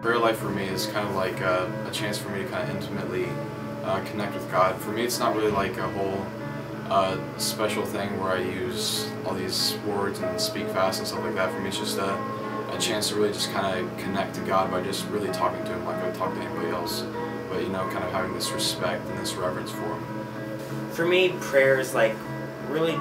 Prayer life for me is kind of like a chance for me to kind of intimately connect with God. For me, it's not really like a whole special thing where I use all these words and speak fast and stuff like that. For me, it's just a chance to really just kind of connect to God by just really talking to Him like I would talk to anybody else. But you know, kind of having this respect and this reverence for Him. For me, prayer is like really,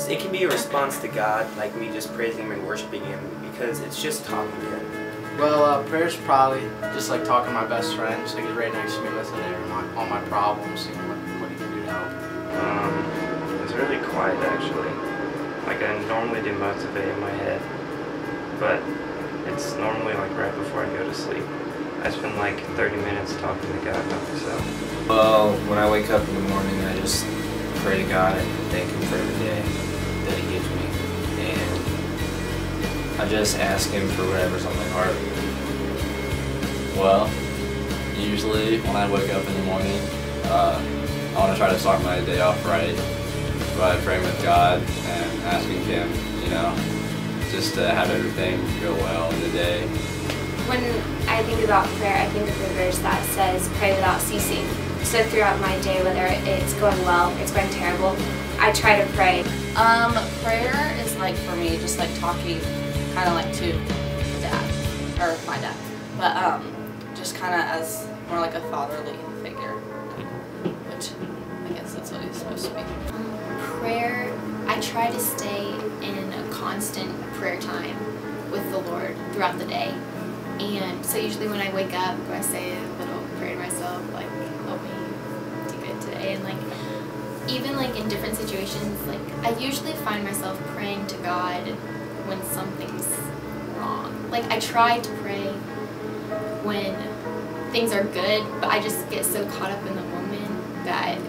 it can be a response to God, like me just praising Him and worshiping Him, because it's just talking to Him. Well, prayer's probably just like talking to my best friend, so he's right next to me listening to all my problems, seeing what he can do to help. It's really quiet actually. Like I normally do most of it in my head, but it's normally like right before I go to sleep. I spend like 30 minutes talking to God about myself. Well, when I wake up in the morning, I just pray to God and thank Him for every day that He gives me. And I just ask Him for whatever's on my heart. Well, usually when I wake up in the morning, I want to try to start my day off right by praying with God and asking Him, you know, just to have everything go well in the day. When I think about prayer, I think of the verse that says, pray without ceasing. So throughout my day, whether it's going well, it's going terrible, I try to pray. Prayer is like, for me, just like talking kind of like to dad, or my dad, but just kind of as more like a fatherly figure, which I guess that's what he's supposed to be. Prayer, I try to stay in a constant prayer time with the Lord throughout the day. And so usually when I wake up, I say a little prayer to myself, like, help me do good today. And like, even like in different situations, like I usually find myself praying to God when something's wrong. Like I try to pray when things are good, but I just get so caught up in the moment that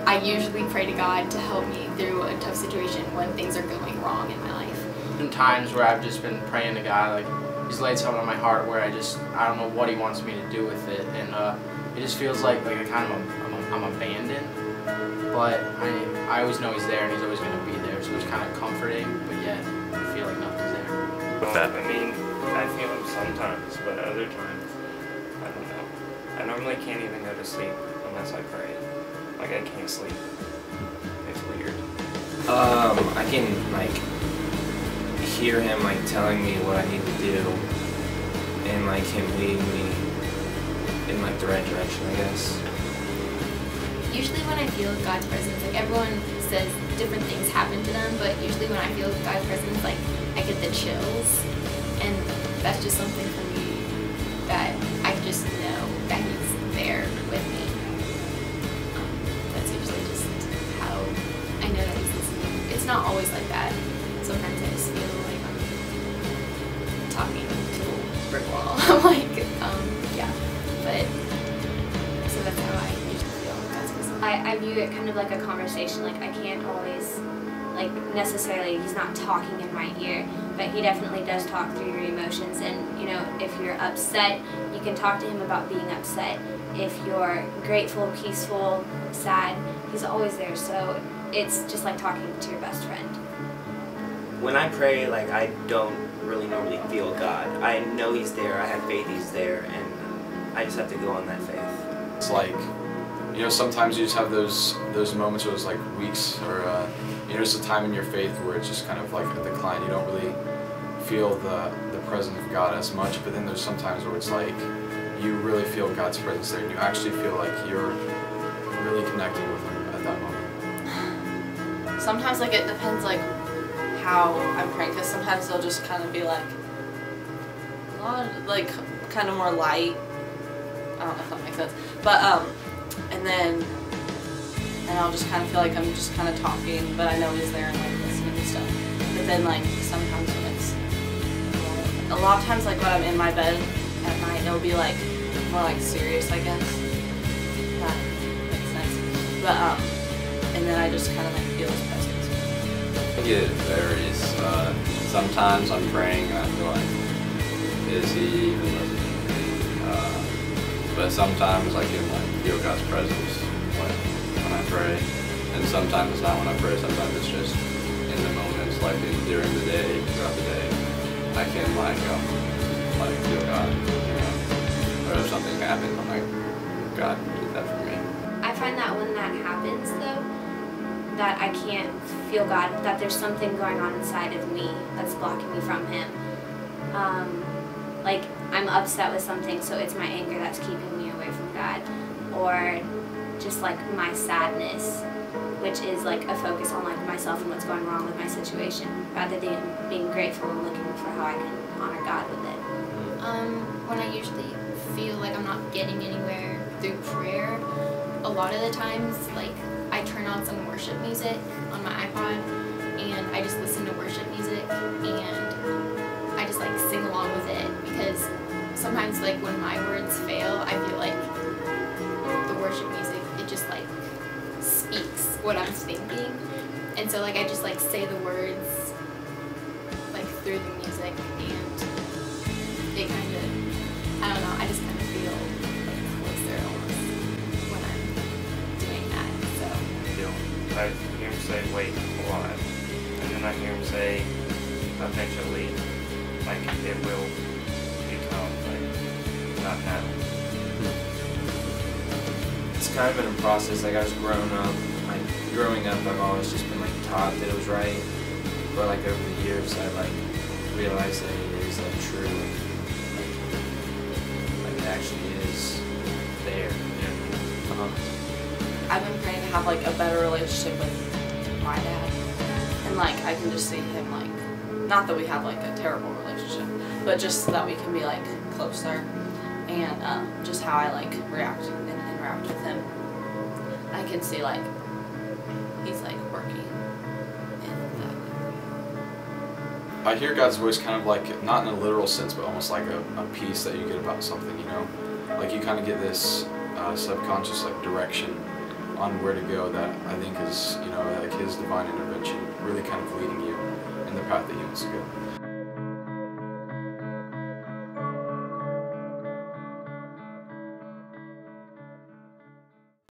I usually pray to God to help me through a tough situation when things are going wrong in my life. Been times where I've just been praying to God, like He's laid something on my heart where I don't know what He wants me to do with it, and it just feels like I'm abandoned. But I always know He's there and He's always going to be there, so it's kind of comforting, but yet I feel like nothing's there. With that, I mean, I feel Him sometimes, but other times, I don't know. I normally can't even go to sleep unless I pray. Like I can't sleep. It's weird. I can like hear Him like telling me what I need to do, and like Him leading me in like the right direction, I guess. Usually when I feel God's presence, like everyone says different things happen to them, but usually when I feel God's presence, like I get the chills, and that's just something for me that I just know that He's there with me. That's usually just how I know that He's listening. It's not always like that. Sometimes I just feel like I'm talking to a brick wall. Like, yeah, but so that's how I usually feel. I view it kind of like a conversation. Like I can't always, like necessarily, He's not talking in my ear, but He definitely does talk through your emotions. And you know, if you're upset, you can talk to Him about being upset. If you're grateful, peaceful, sad, He's always there. So it's just like talking to your best friend. When I pray, like I don't really normally feel God. I know He's there, I have faith He's there, and I just have to go on that faith. It's like, you know, sometimes you just have those moments or those like weeks or you know, just a time in your faith where it's just kind of like a decline. You don't really feel the presence of God as much, but then there's some times where it's like you really feel God's presence there and you actually feel like you're really connecting with Him at that moment. Sometimes like it depends like how I'm praying, because sometimes they'll just kind of be like a lot of, like kind of more light. I don't know if that makes sense, but and I'll just kind of feel like I'm just kind of talking, but I know He's there and like listening and stuff. But then like sometimes when it's a lot of times like when I'm in my bed at night, it'll be like more like serious, I guess. That makes sense. But and then I just kind of like feel His presence. I think it varies. Sometimes I'm praying and I feel like, is He even listening to me? But sometimes I can like feel God's presence when I pray, and sometimes it's not when I pray. Sometimes it's just in the moments, like during the day, throughout the day, I can like feel God. You know? and I'm like, God did that for me. I find that when that happens, though, that I can't feel God, that there's something going on inside of me that's blocking me from Him. Like, I'm upset with something, so it's my anger that's keeping me away from God. Or just like my sadness, which is like a focus on like myself and what's going wrong with my situation, rather than being grateful and looking for how I can honor God with it. When I usually feel like I'm not getting anywhere through prayer, a lot of the times, like, I turn on some worship music on my iPod, and I just listen to worship music, and I just like sing along with it, because sometimes like when my words fail, I feel like the worship music, it just like speaks what I'm thinking, and so like I just like say the words like through the music, and it kind of, I don't know, I just kind of feel like closer almost when I'm doing that, so. I hear him say wait a lot, and then I hear him say eventually, like it will become, like not now. It's kind of been a process. Like I was growing up, I've always just been like taught that it was right, but like over the years, I like realized that it is like true, like it actually is there. You know? I've been praying to have like a better relationship with my dad, and like I can just see him, like, not that we have like a terrible relationship, but just so that we can be like closer, and just how I like react and interact with him. I can see like he's like working in that area. I hear God's voice kind of like, not in a literal sense, but almost like a peace that you get about something, you know? Like you kind of get this subconscious like direction on where to go that I think is, you know, like His divine intervention really kind of leading you in the path that He wants to go.